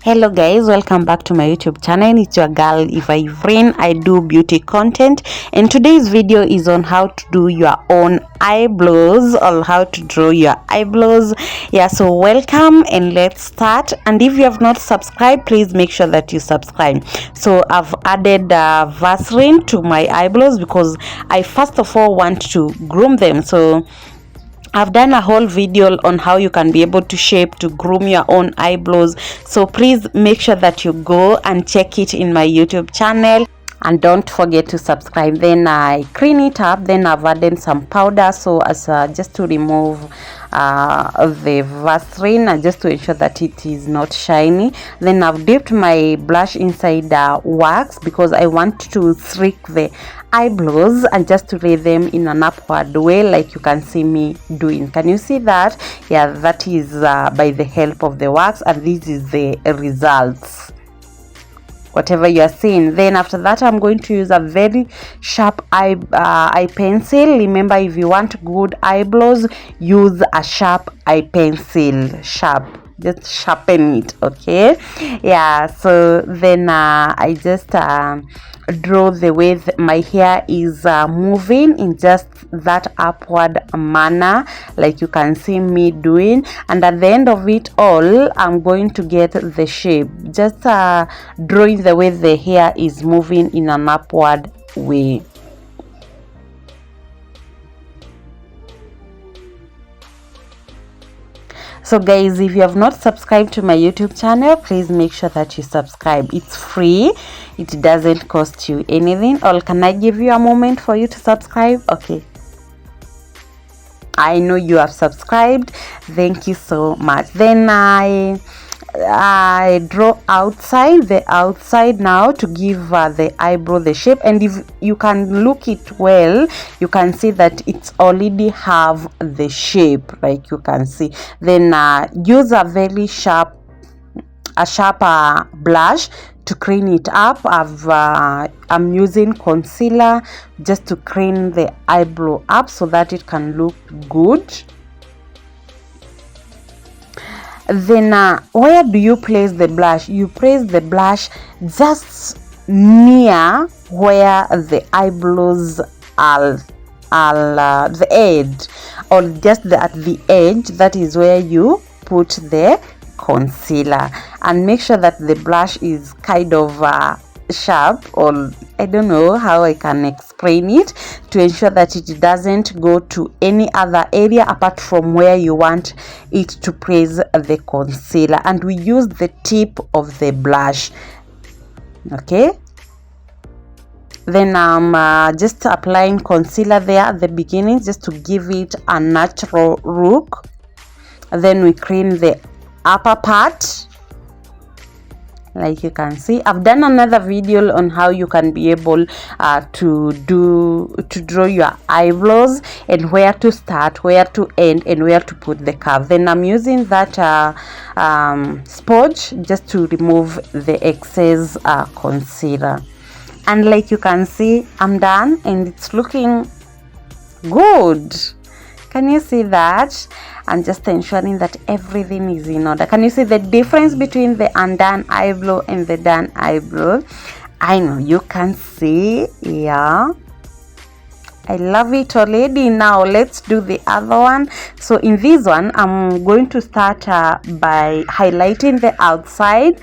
Hello guys, welcome back to my YouTube channel. It's your girl Eyebrow. I do beauty content, and today's video is on how to do your own eyebrows or how to draw your eyebrows. Yeah, so welcome and let's start. And if you have not subscribed, please make sure that you subscribe. So I've added Vaseline to my eyebrows because I first of all want to groom them. So I've done a whole video on how you can be able to shape to groom your own eyebrows, so please make sure that you go and check it in my YouTube channel, and don't forget to subscribe. Then I clean it up, then I've added some powder so as just to remove the Vaseline, just to ensure that it is not shiny. Then I've dipped my blush inside wax because I want to streak the eyebrows and just to lay them in an upward way, like you can see me doing. Can you see that? Yeah, that is by the help of the wax, and this is the results, whatever you are seeing. Then after that, I'm going to use a very sharp eye pencil. Remember, if you want good eyebrows, use a sharp eye pencil. Just sharpen it, okay? Yeah, so then I just draw the way my hair is moving in just that upward manner, like you can see me doing. And at the end of it all, I'm going to get the shape, just drawing the way the hair is moving in an upward way. So guys, if you have not subscribed to my YouTube channel, please make sure that you subscribe. It's free, it doesn't cost you anything. Or can I give you a moment for you to subscribe? Okay, I know you have subscribed, thank you so much. Then I draw the outside now to give the eyebrow the shape. And if you can look it well, you can see that it's already have the shape, like you can see. Then use a very sharp blush to clean it up. I'm using concealer just to clean the eyebrow up so that it can look good. Then where do you place the blush? You place the blush just near where the eyebrows are the edge, or just at the edge. That is where you put the concealer, and make sure that the blush is kind of sharp, or I don't know how I can explain it, to ensure that it doesn't go to any other area apart from where you want it to place the concealer. And we use the tip of the blush, okay? Then I'm just applying concealer there at the beginning just to give it a natural look. Then we clean the upper part, like you can see. I've done another video on how you can be able to draw your eyebrows, and where to start, where to end, and where to put the curve. Then I'm using that sponge just to remove the excess concealer. And like you can see, I'm done and it's looking good. Can you see that? And just ensuring that everything is in order. Can you see the difference between the undone eyebrow and the done eyebrow? I know you can see. Yeah, I love it already. Now let's do the other one. So in this one, I'm going to start by highlighting the outside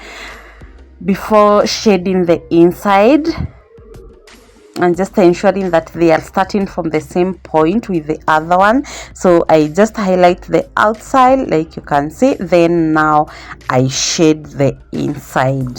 before shading the inside, and just ensuring that they are starting from the same point with the other one. So I just highlight the outside, like you can see. Then now I shade the inside.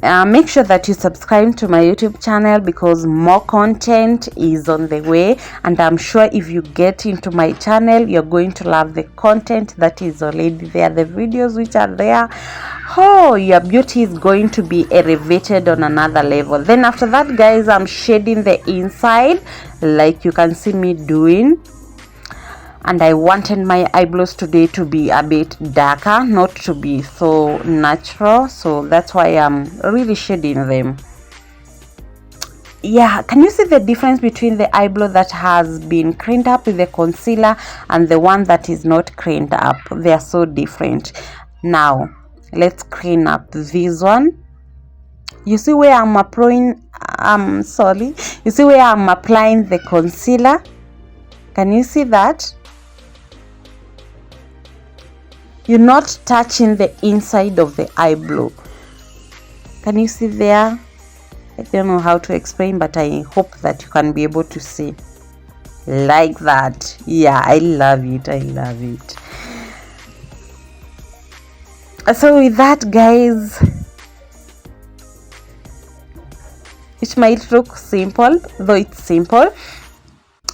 Make sure that you subscribe to my YouTube channel because more content is on the way, and I'm sure if you get into my channel, you're going to love the content that is already there, the videos which are there. Oh, your beauty is going to be elevated on another level. Then after that, guys, I'm shading the inside, like you can see me doing. And I wanted my eyebrows today to be a bit darker, not to be so natural, so that's why I'm really shading them. yeah, can you see the difference between the eyebrow that has been cleaned up with the concealer and the one that is not cleaned up? They are so different. Now let's clean up this one. You see where I'm applying you see where I'm applying the concealer? Can you see that? You're not touching the inside of the eyebrow. Can you see there? I don't know how to explain, but I hope that you can be able to see like that. Yeah, I love it. I love it. So with that, guys, it might look simple, though it's simple.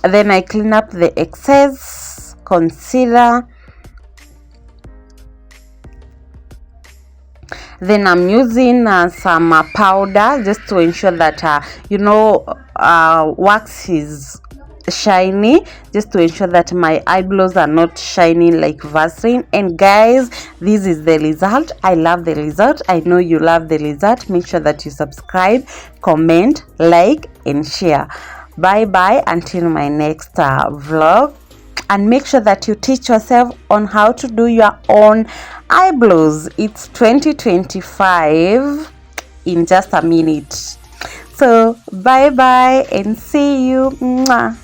Then I clean up the excess concealer. Then I'm using some powder just to ensure that wax is shiny, just to ensure that my eyebrows are not shining like Vaseline. And guys, this is the result. I love the result. I know you love the result. Make sure that you subscribe, comment, like, and share. Bye bye until my next vlog. And make sure that you teach yourself on how to do your own eyebrows. It's 2025 in just a minute. So bye bye and see you. Mwah.